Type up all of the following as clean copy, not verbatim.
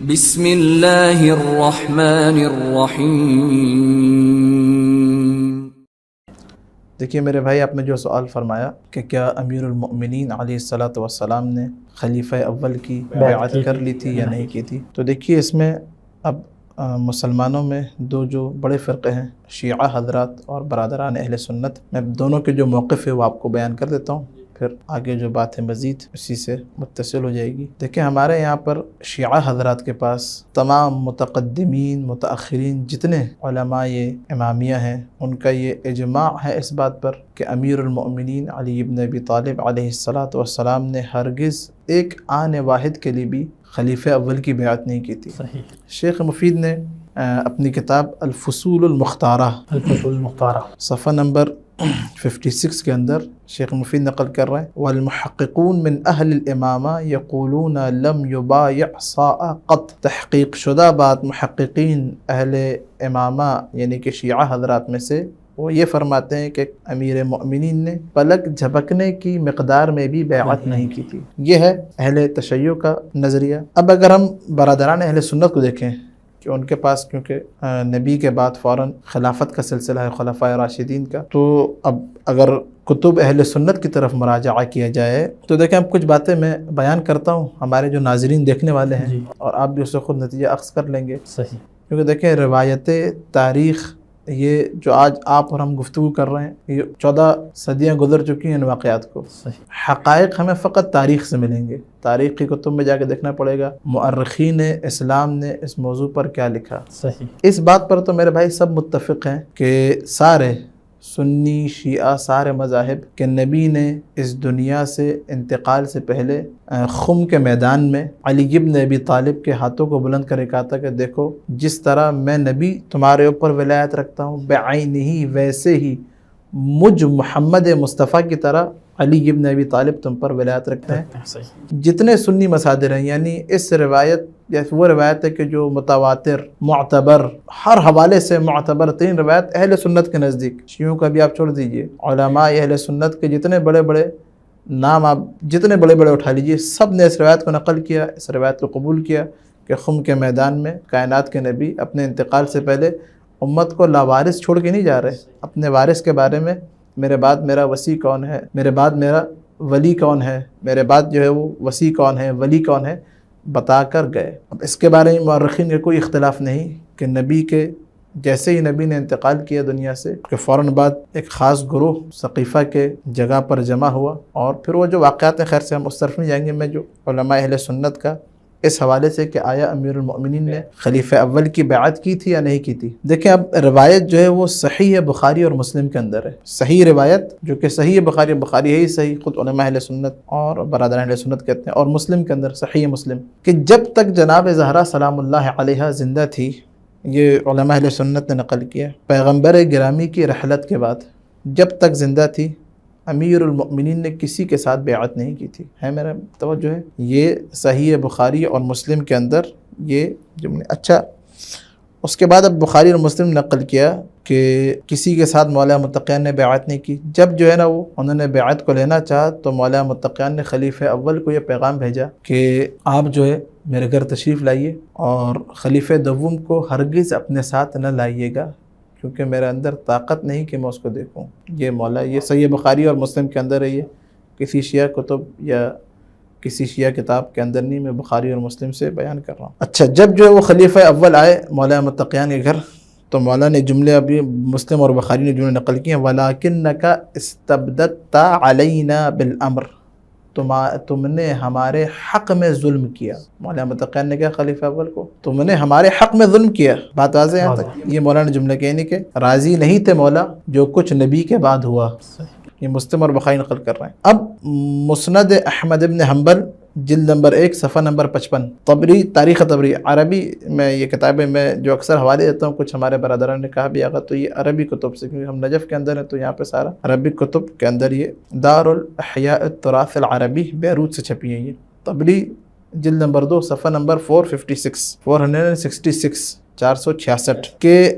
بسم اللہ الرحمن الرحیم۔ دیکھیے میرے بھائی، آپ نے جو سوال فرمایا کہ کیا امیر المؤمنین علیہ الصلاۃ والسلام نے خلیفہ اول کی بیعت کر لی تھی یا نہیں کی تھی، تو دیکھیے اس میں اب مسلمانوں میں دو جو بڑے فرقے ہیں، شیعہ حضرات اور برادران اہل سنت، میں دونوں کے جو موقف ہے وہ آپ کو بیان کر دیتا ہوں، پھر آگے جو بات ہے مزید اسی سے متصل ہو جائے گی۔ دیکھیں ہمارے یہاں پر شیعہ حضرات کے پاس تمام متقدمین متاخرین جتنے علماء امامیہ ہیں، ان کا یہ اجماع ہے اس بات پر کہ امیر المؤمنین علی ابن ابی طالب علیہ الصلاۃ والسلام نے ہرگز ایک آن واحد کے لیے بھی خلیفہ اول کی بیعت نہیں کی تھی۔ شیخ مفید نے اپنی کتاب الفصول المختارہ صفحہ نمبر 56 کے اندر شیخ مفید نقل کر رہے ہیں، والمحققون من اہل الامامہ یقولون لم یبایع صاع قط، تحقیق شدہ بات محققین اہل امامہ یعنی کہ شیعہ حضرات میں سے وہ یہ فرماتے ہیں کہ امیر مؤمنین نے پلک جھپکنے کی مقدار میں بھی بیعت نہیں کی تھی۔ یہ ہے اہل تشیع کا نظریہ۔ اب اگر ہم برادران اہل سنت کو دیکھیں کہ ان کے پاس کیونکہ نبی کے بعد فوراً خلافت کا سلسلہ ہے خلفائے راشدین کا، تو اب اگر کتب اہل سنت کی طرف مراجعہ کیا جائے تو دیکھیں اب کچھ باتیں میں بیان کرتا ہوں، ہمارے جو ناظرین دیکھنے والے ہیں اور آپ بھی اس سے خود نتیجہ اخذ کر لیں گے۔ کیونکہ دیکھیں روایت تاریخ، یہ جو آج آپ اور ہم گفتگو کر رہے ہیں، یہ 14 صدیاں گزر چکی ہیں ان واقعات کو۔ حقائق ہمیں فقط تاریخ سے ملیں گے، تاریخ کی کتب میں جا کے دیکھنا پڑے گا مؤرخین اسلام نے اس موضوع پر کیا لکھا۔ اس بات پر تو میرے بھائی سب متفق ہیں کہ سارے سنی شیعہ سارے مذاہب کہ نبی نے اس دنیا سے انتقال سے پہلے خم کے میدان میں علی ابن ابی طالب کے ہاتھوں کو بلند کر کہا تھا کہ دیکھو جس طرح میں نبی تمہارے اوپر ولایت رکھتا ہوں، بعینہ ویسے ہی مجھ محمد مصطفیٰ کی طرح علی ابن ابی طالب تم پر ولایت رکھتے ہیں۔ جتنے سنی مصادر ہیں، یعنی اس روایت جیسے وہ روایت ہے کہ جو متواتر معتبر ہر حوالے سے معتبر ترین روایت اہل سنت کے نزدیک، شیعوں کا بھی آپ چھوڑ دیجئے، علماء اہل سنت کے جتنے بڑے بڑے نام آپ جتنے بڑے بڑے اٹھا لیجئے، سب نے اس روایت کو نقل کیا، اس روایت کو قبول کیا کہ خم کے میدان میں کائنات کے نبی اپنے انتقال سے پہلے امت کو لاوارث چھوڑ کے نہیں جا رہے، اپنے وارث کے بارے میں میرے بعد میرا وصی کون ہے، میرے بعد میرا ولی کون ہے، میرے بعد جو ہے وہ وصی کون ہے، ولی کون ہے، بتا کر گئے۔ اب اس کے بارے میں مورخین کا کوئی اختلاف نہیں کہ نبی کے جیسے ہی نبی نے انتقال کیا دنیا سے کہ فوراً بعد ایک خاص گروہ سقیفہ کے جگہ پر جمع ہوا، اور پھر وہ جو واقعات ہیں، خیر سے ہم اس طرف نہیں جائیں گے، میں جو علماء اہل سنت کا اس حوالے سے کہ آیا امیر المؤمنین نے خلیفہ اول کی بیعت کی تھی یا نہیں کی تھی۔ دیکھیں اب روایت جو ہے وہ صحیح بخاری اور مسلم کے اندر ہے، صحیح روایت جو کہ صحیح بخاری ہے ہی صحیح، خود علماء اہل سنت اور برادران اہل سنت کہتے ہیں، اور مسلم کے اندر صحیح مسلم کہ جب تک جناب زہرا سلام اللہ علیہا زندہ تھی، یہ علماء اہل سنت نے نقل کیا، پیغمبر گرامی کی رحلت کے بعد جب تک زندہ تھی امیر المؤمنین نے کسی کے ساتھ بیعت نہیں کی تھی۔ ہے میرا توجہ ہے، یہ صحیح بخاری اور مسلم کے اندر یہ جملے۔ اچھا، اس کے بعد اب بخاری اور مسلم نقل کیا کہ کسی کے ساتھ مولا متقیان نے بیعت نہیں کی۔ جب جو ہے نا وہ انہوں نے بیعت کو لینا چاہا تو مولا متقیان نے خلیفہ اول کو یہ پیغام بھیجا کہ آپ جو ہے میرے گھر تشریف لائیے اور خلیفہ دوم کو ہرگز اپنے ساتھ نہ لائیے گا، کیونکہ میرے اندر طاقت نہیں کہ میں اس کو دیکھوں۔ یہ مولا، یہ صحیح بخاری اور مسلم کے اندر ہے، یہ کسی شیعہ کتب یا کسی شیعہ کتاب کے اندر نہیں، میں بخاری اور مسلم سے بیان کر رہا ہوں۔ اچھا، جب جو ہے وہ خلیفہ اول آئے مولا متقیان کے گھر تو مولا نے جملے ابھی مسلم اور بخاری نے جملے نقل کیے ہیں، وَلَكِنَّكَ اسْتَبْدَدْتَ عَلَيْنَا بِالْأَمْرِ، تم نے ہمارے حق میں ظلم کیا۔ مولا متقیان نے کہا خلیفہ اول کو، تم نے ہمارے حق میں ظلم کیا۔ بات واضح ہے یہاں تک؟ یہ مولا نے جملے کہے نہیں کہ راضی نہیں تھے مولا جو کچھ نبی کے بعد ہوا، یہ مسلم اور بخاری نقل کر رہے ہیں۔ اب مسند احمد ابن حنبل جلد نمبر 1 صفحہ نمبر 55، طبری تاریخ طبری عربی میں یہ کتابیں میں جو اکثر حوالے دیتا ہوں، کچھ ہمارے برادران نے کہا بھی آگا تو یہ عربی کتب سے، کیونکہ ہم نجف کے اندر ہیں تو یہاں پہ سارا عربی کتب کے اندر یہ دار الاحیاء التراث العربی بیروت سے چھپی ہیں۔ یہ طبری جلد نمبر 2 صفحہ نمبر 466 466 کہ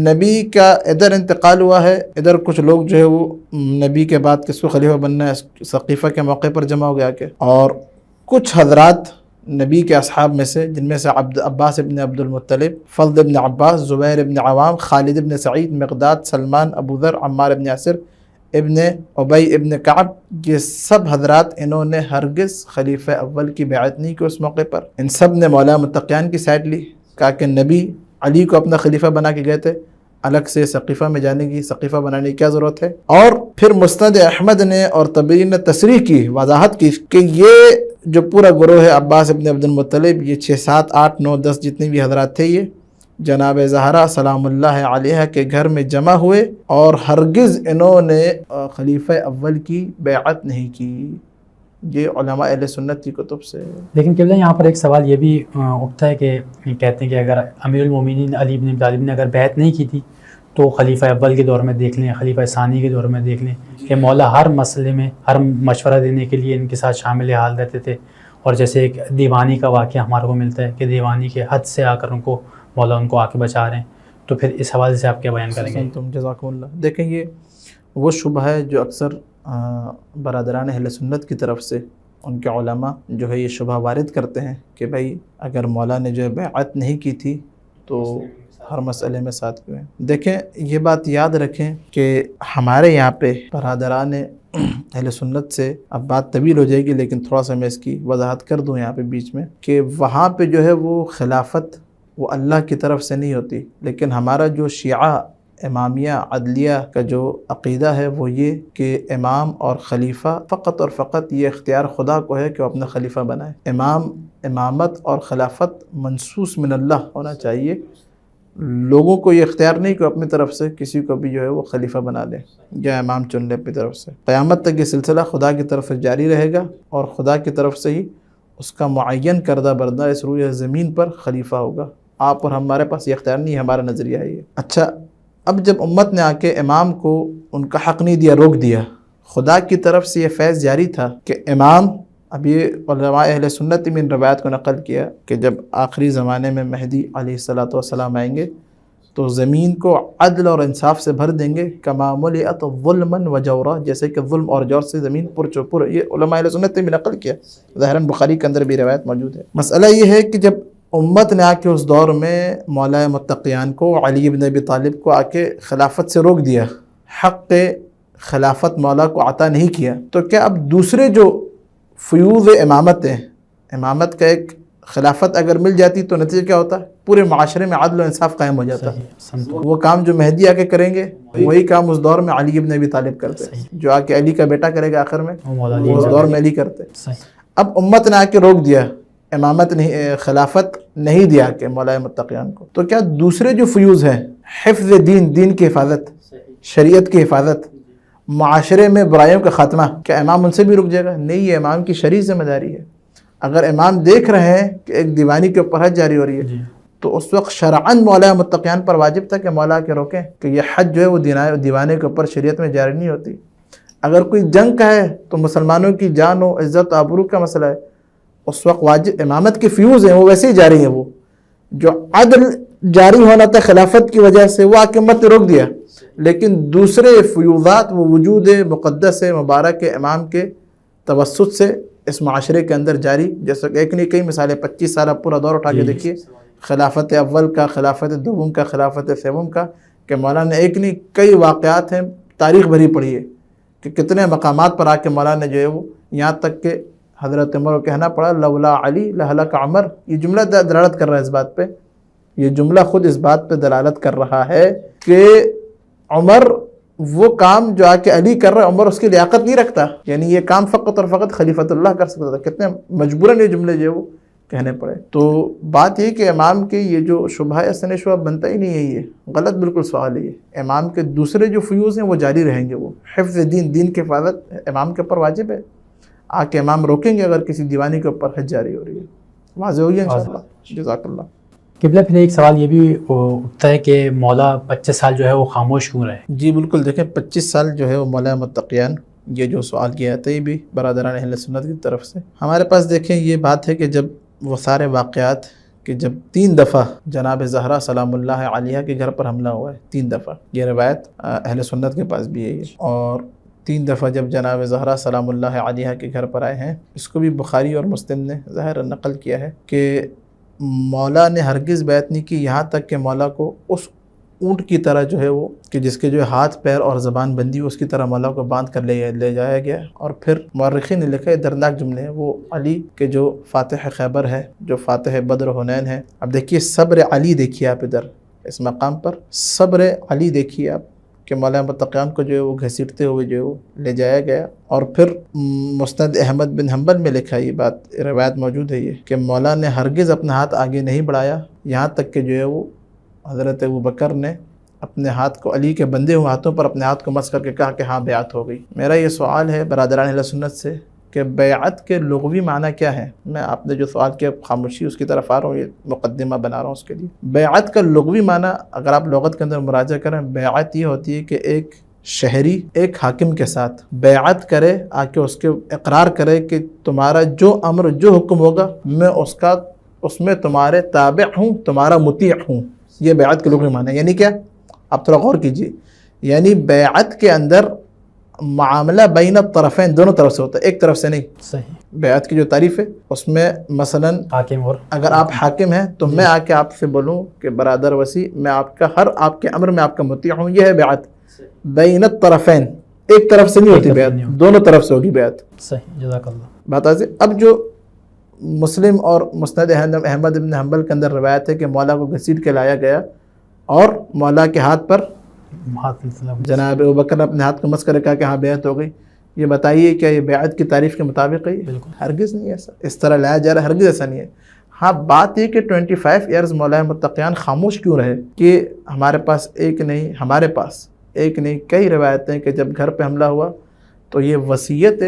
نبی کا ادھر انتقال ہوا ہے، ادھر کچھ لوگ جو ہے وہ نبی کے بعد کس کو خلیفہ بننا ہے سقیفہ کے موقع پر جمع ہو گیا کہ، اور کچھ حضرات نبی کے اصحاب میں سے، جن میں سے عباس ابن عبد المطلب، فضل ابن عباس، زبیر ابن عوام، خالد ابن سعید، مقداد، سلمان، ابو ذر، عمار ابن یاسر، ابن ابی ابن کعب، یہ سب حضرات انہوں نے ہرگز خلیفہ اول کی بیعت نہیں کی اس موقع پر۔ ان سب نے مولا متقیان کی سائڈ لی، کہا کہ نبی علی کو اپنا خلیفہ بنا کے گئے تھے، الگ سے سقیفہ میں جانے کی، سقیفہ بنانے کی کیا ضرورت ہے؟ اور پھر مسند احمد نے اور طبری نے تصریح کی، وضاحت کی کہ یہ جو پورا گروہ ہے عباس ابن عبد المطلب، یہ 6 7 8 9 10 جتنے بھی حضرات تھے، یہ جناب زہرا سلام اللہ علیہ کے گھر میں جمع ہوئے اور ہرگز انہوں نے خلیفہ اول کی بیعت نہیں کی۔ یہ علماء اہل سنت کی کتب سے۔ لیکن قبلہ یہاں پر ایک سوال یہ بھی اٹھتا ہے کہ کہتے ہیں کہ اگر امیر المومنین علی بن ابی طالب نے اگر بیعت نہیں کی تھی تو خلیفہ اول کے دور میں دیکھ لیں، خلیفہ ثانی کے دور میں دیکھ لیں کہ مولا ہر مسئلے میں ہر مشورہ دینے کے لیے ان کے ساتھ شامل حال رہتے تھے، اور جیسے ایک دیوانی کا واقعہ ہمارے کو ملتا ہے کہ دیوانی کے حد سے آ کر مولا ان کو آ کے بچا رہے ہیں، تو پھر اس حوالے سے آپ کیا بیان کریں گے؟ تم جزاکم اللہ۔ دیکھیں یہ وہ شبہ ہے جو اکثر برادران اہل سنت کی طرف سے ان کے علماء جو ہے یہ شبہ وارد کرتے ہیں کہ بھائی اگر مولا نے جو ہے بیعت نہیں کی تھی تو ہر مسئلے میں ساتھ کیوں ہیں۔ دیکھیں یہ بات یاد رکھیں کہ ہمارے یہاں پہ برادران اہل سنت سے، اب بات طویل ہو جائے گی لیکن تھوڑا سا میں اس کی وضاحت کر دوں یہاں پہ بیچ میں، کہ وہاں پہ جو ہے وہ خلافت وہ اللہ کی طرف سے نہیں ہوتی، لیکن ہمارا جو شیعہ امامیہ عدلیہ کا جو عقیدہ ہے وہ یہ کہ امام اور خلیفہ فقط اور فقط یہ اختیار خدا کو ہے کہ وہ اپنا خلیفہ بنائے۔ امامت اور خلافت منصوص من اللہ ہونا چاہیے، لوگوں کو یہ اختیار نہیں کہ اپنی طرف سے کسی کو بھی جو ہے وہ خلیفہ بنا لے یا امام چن لے اپنی طرف سے۔ قیامت تک یہ سلسلہ خدا کی طرف سے جاری رہے گا اور خدا کی طرف سے ہی اس کا معین کردہ بندہ اس روئے زمین پر خلیفہ ہوگا۔ آپ اور ہمارے پاس یہ اختیار نہیں ہے، ہمارا نظریہ ہے یہ۔ اچھا، اب جب امت نے آ کے امام کو ان کا حق نہیں دیا، روک دیا، خدا کی طرف سے یہ فیض جاری تھا کہ امام، اب یہ علماء اہل سنت میں ان روایت کو نقل کیا کہ جب آخری زمانے میں مہدی علیہ السلام آئیں گے تو زمین کو عدل اور انصاف سے بھر دیں گے، کما ملئت ظلما و جورا، جیسے کہ ظلم اور جور سے زمین پر۔ یہ علماء اہل سنت نے بھی نقل کیا، ظاہراً بخاری کے اندر بھی روایت موجود ہے۔ مسئلہ یہ ہے کہ جب امت نے آ کے اس دور میں مولا متقیان کو، علی بن ابی طالب کو آ کے خلافت سے روک دیا، حق خلافت مولا کو عطا نہیں کیا، تو کیا اب دوسرے جو فیوض امامت ہیں، امامت کا ایک خلافت اگر مل جاتی تو نتیجہ کیا ہوتا؟ پورے معاشرے میں عدل و انصاف قائم ہو جاتا۔ وہ کام جو مہدی آ کے کریں گے وہی کام اس دور میں علی بن ابی طالب کرتے، جو آ کے علی کا بیٹا کرے گا آخر میں، اس دور میں علی کرتے۔ اب امت نے آ کے روک دیا، امامت نہیں، خلافت نہیں دیا کہ مولا متقیان کو، تو کیا دوسرے جو فیوز ہیں، حفظ دین، دین کی حفاظت، شریعت کی حفاظت، معاشرے میں برائیوں کا خاتمہ، کیا امام ان سے بھی رک جائے گا؟ نہیں، یہ امام کی شرعی ذمہ داری ہے۔ اگر امام دیکھ رہے ہیں کہ ایک دیوانی کے اوپر حج جاری ہو رہی ہے تو اس وقت شرعاً مولا متقیان پر واجب تھا کہ مولا کے روکیں کہ یہ حج جو ہے وہ دیوانے کے اوپر شریعت میں جاری نہیں ہوتی۔ اگر کوئی جنگ کا ہے تو مسلمانوں کی جان و عزت و آبرو کا مسئلہ ہے، اس وقت واجب امامت کے فیوز ہیں وہ ویسے ہی جاری ہیں، وہ جو عدل جاری ہونا تھا خلافت کی وجہ سے وہ آ کے امت نے روک دیا، لیکن دوسرے فیوضات وہ وجود مقدس مبارک امام کے توسط سے اس معاشرے کے اندر جاری، جیسا کہ ایک نہیں کئی مثالیں، 25 سالہ پورا دور اٹھا کے دیکھیے، خلافت اول کا، خلافت دوم کا، خلافت سوم کا، کہ مولانا نے ایک نہیں کئی واقعات ہیں، تاریخ بھری پڑی ہے کہ کتنے مقامات پر آ کے مولانا جو ہے وہ، یہاں تک کہ حضرت عمر کو کہنا پڑا لولا علی لہلک عمر۔ یہ جملہ دلالت کر رہا ہے اس بات پہ، یہ جملہ خود اس بات پہ دلالت کر رہا ہے کہ عمر وہ کام جو آ کے علی کر رہا ہے، عمر اس کی لیاقت نہیں رکھتا، یعنی یہ کام فقط اور فقط خلیفۃ اللہ کر سکتا تھا۔ کتنے مجبوراً یہ جملے جو ہے وہ کہنے پڑے۔ تو بات یہ کہ امام کے یہ جو شبہ ہے، سن شبہ بنتا ہی نہیں ہے، یہ غلط بالکل سوال ہے۔ یہ امام کے دوسرے جو فیوز ہیں وہ جاری رہیں گے، وہ حفظ دین، دین کی حفاظت امام کے اوپر واجب ہے۔ آ کے امام روکیں گے اگر کسی دیوانی کے اوپر حج جاری ہو رہی ہے، واضح ہوئی ہے انشاءاللہ۔ جزاک اللہ۔ قبلہ پھر ایک سوال یہ بھی اٹھتا ہے کہ مولا 25 سال جو ہے وہ خاموش کیوں رہے؟ جی بالکل، دیکھیں 25 سال جو ہے وہ مولا متقیان، یہ جو سوال کیا جاتا ہے یہ بھی برادران اہل سنت کی طرف سے ہمارے پاس دیکھیں یہ بات ہے کہ جب وہ سارے واقعات کہ جب 3 دفعہ جناب زہرا سلام اللہ علیہ کے گھر پر حملہ ہوا ہے، 3 دفعہ، یہ روایت اہل سنت کے پاس بھی ہے یہ، اور 3 دفعہ جب جناب زہرا سلام اللہ علیہا کے گھر پر آئے ہیں. اس کو بھی بخاری اور مسلم نے ظاہر نقل کیا ہے کہ مولا نے ہرگز بیعت نہیں کی یہاں تک کہ مولا کو اس اونٹ کی طرح جو ہے وہ کہ جس کے جو ہے ہاتھ پیر اور زبان بندی اس کی طرح مولا کو باندھ کر لے جایا گیا. اور پھر مورخین نے لکھا ہے دردناک جملے ہیں وہ علی کے جو فاتح خیبر ہے جو فاتح بدر و حنین ہے. اب دیکھیے صبر علی دیکھیے آپ ادھر اس مقام پر صبر علی دیکھیے آپ کہ مولا متقیان کو جو ہے وہ گھسیٹتے ہوئے جو ہے وہ لے جایا گیا. اور پھر مسند احمد بن حنبل میں لکھا یہ بات روایت موجود ہے یہ کہ مولا نے ہرگز اپنا ہاتھ آگے نہیں بڑھایا یہاں تک کہ جو ہے وہ حضرت ابوبکر نے اپنے ہاتھ کو علی کے بندے ہوئے ہاتھوں پر اپنے ہاتھ کو مس کر کے کہا کہ ہاں بیعت ہو گئی. میرا یہ سوال ہے برادران اہل سنت سے کہ بیعت کے لغوی معنی کیا ہے؟ میں آپ نے جو سوال کیا خاموشی اس کی طرف آ رہا ہوں یہ مقدمہ بنا رہا ہوں اس کے لیے. بیعت کا لغوی معنی اگر آپ لغت کے اندر مراجعہ کریں بیعت یہ ہوتی ہے کہ ایک شہری ایک حاکم کے ساتھ بیعت کرے آ کے اس کے اقرار کرے کہ تمہارا جو امر جو حکم ہوگا میں اس میں تمہارے تابع ہوں تمہارا مطیع ہوں. یہ بیعت کے لغوی معنی ہے. یعنی کیا؟ آپ تھوڑا غور کیجئے. یعنی بیعت کے اندر معاملہ بین الطرفین دونوں طرف سے ہوتا ہے ایک طرف سے نہیں. صحیح. بیعت کی جو تعریف ہے اس میں مثلا حاکم اور اگر آپ حاکم ہیں تو میں آ کے آپ سے بولوں کہ برادر وسیع میں آپ کا ہر آپ کے امر میں آپ کا مطیع ہوں. یہ ہے بیعت بین الطرفین. ایک طرف سے نہیں ہوتی بیعت دونوں طرف سے ہوگی بیعت. صحیح جزاک اللہ. بات آج اب جو مسلم اور مسند احمد بن حنبل کے اندر روایت ہے کہ مولا کو گھسیٹ کے لایا گیا اور مولا کے ہاتھ پر جناب ابوبکر نے اپنے ہاتھ کو مس کر کہا کہ ہاں بیعت ہو گئی. یہ بتائیے کیا یہ بیعت کی تعریف کے مطابق ہے؟ بالکل ہرگز نہیں ایسا اس طرح لایا جا رہا ہے ہرگز ایسا نہیں ہے. ہاں بات یہ کہ 25 ایئرز مولا متقیان خاموش کیوں رہے کہ ہمارے پاس ایک نہیں کئی روایتیں کہ جب گھر پہ حملہ ہوا تو یہ وصیت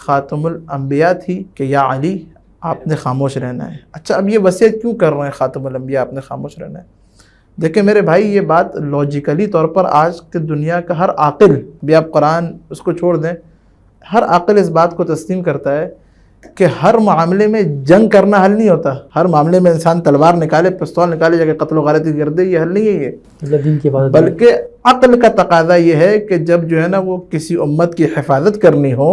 خاتم الانبیاء تھی کہ یا علی آپ نے خاموش رہنا ہے. اچھا اب یہ وصیت کیوں کر رہے ہیں خاتم الانبیاء آپ نے خاموش رہنا ہے؟ دیکھیں میرے بھائی یہ بات لاجیکلی طور پر آج کے دنیا کا ہر عاقل بھی آپ قرآن اس کو چھوڑ دیں ہر عاقل اس بات کو تسلیم کرتا ہے کہ ہر معاملے میں جنگ کرنا حل نہیں ہوتا. ہر معاملے میں انسان تلوار نکالے پستول نکالے جا کے قتل و غارت کر دے یہ حل نہیں ہے یہ. بلکہ عقل کا تقاضا یہ ہے کہ جب جو ہے نا وہ کسی امت کی حفاظت کرنی ہو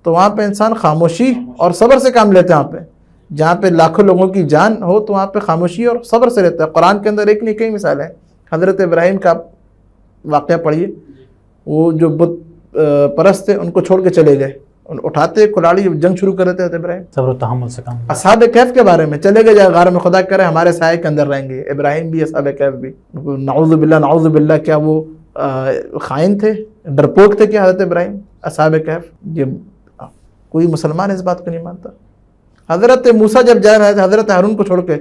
تو وہاں پہ انسان خاموشی اور صبر سے کام لیتے ہیں. وہاں پہ جہاں پہ لاکھوں لوگوں کی جان ہو تو وہاں پہ خاموشی اور صبر سے رہتا ہے. قرآن کے اندر ایک نہیں کئی مثالیں ہیں. حضرت ابراہیم کا واقعہ پڑھیے. وہ جو بت پرست تھے ان کو چھوڑ کے چلے گئے اٹھاتے کلاڑی جنگ شروع کر دیتے ابراہیم صبر و تحمل سے کام. اصحاب کہف کے بارے میں چلے گئے غار میں خدا کرے ہمارے سائے کے اندر رہیں گے. ابراہیم بھی اصحاب کہف بھی نعوذ باللہ کیا وہ خائن تھے ڈرپوک تھے کیا حضرت ابراہیم اصحاب کہف؟ یہ کوئی مسلمان اس بات کو نہیں مانتا. حضرت موسیٰ جب جا رہے تھے حضرت ہارون کو چھوڑ کے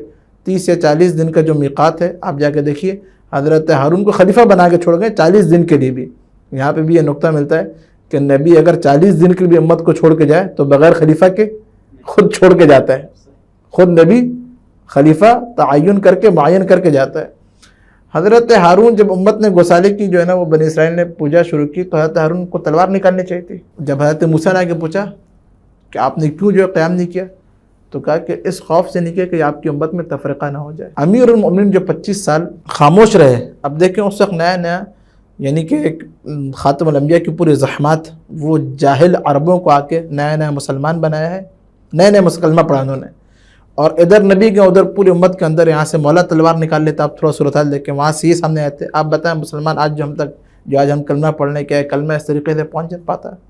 30 یا 40 دن کا جو میقات ہے آپ جا کے دیکھیے حضرت ہارون کو خلیفہ بنا کے چھوڑ گئے 40 دن کے لیے بھی. یہاں پہ بھی یہ نقطہ ملتا ہے کہ نبی اگر 40 دن کے لیے امت کو چھوڑ کے جائے تو بغیر خلیفہ کے خود چھوڑ کے جاتا ہے. خود نبی خلیفہ تعین کر کے معین کر کے جاتا ہے. حضرت ہارون جب امت نے گوسالے کی جو ہے نا وہ بنی اسرائیل نے پوجا شروع کی تو حضرت ہارون کو تلوار نکالنی چاہیے تھی. جب حضرت موسیٰ نے آ کے پوچھا کہ آپ نے کیوں جو ہے قیام نہیں کیا تو کہا کہ اس خوف سے نہیں کیا کہ آپ کی امت میں تفرقہ نہ ہو جائے. امیر المؤمنین جو 25 سال خاموش رہے اب دیکھیں اس وقت نیا یعنی کہ ایک خاتم الانبیاء کی پوری زحمات وہ جاہل عربوں کو آ کے نیا مسلمان بنایا ہے نئے مسلمہ پڑھا انہوں نے. اور ادھر نبی کے ادھر پوری امت کے اندر یہاں سے مولا تلوار نکال لیتا. آپ تھوڑا صورتحال دیکھیں وہاں سے یہ سامنے آتے آپ بتائیں مسلمان آج جو ہم تک جو آج ہم کلمہ پڑھنے کے کلمہ اس طریقے سے پہنچ پاتا ہے.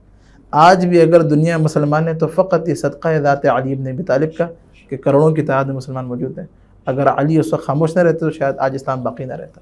آج بھی اگر دنیا مسلمان ہے تو فقط یہ صدقہ ذات علی بن ابی طالب کا کہ کروڑوں کی تعداد میں مسلمان موجود ہیں. اگر علی اس وقت خاموش نہ رہتے تو شاید آج اسلام باقی نہ رہتا.